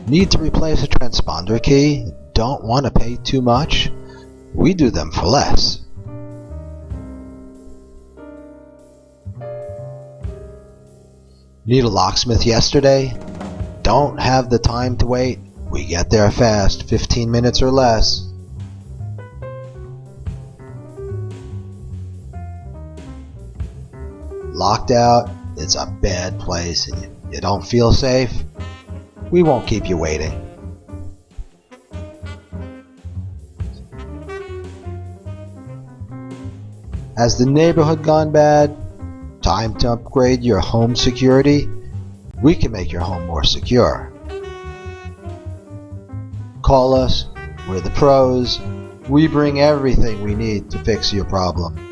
Need to replace a transponder key? Don't want to pay too much? We do them for less. Need a locksmith yesterday? Don't have the time to wait? We get there fast, 15 minutes or less. Locked out? It's a bad place and you don't feel safe? We won't keep you waiting. Has the neighborhood gone bad? Time to upgrade your home security? We can make your home more secure. Call us. We're the pros. We bring everything we need to fix your problem.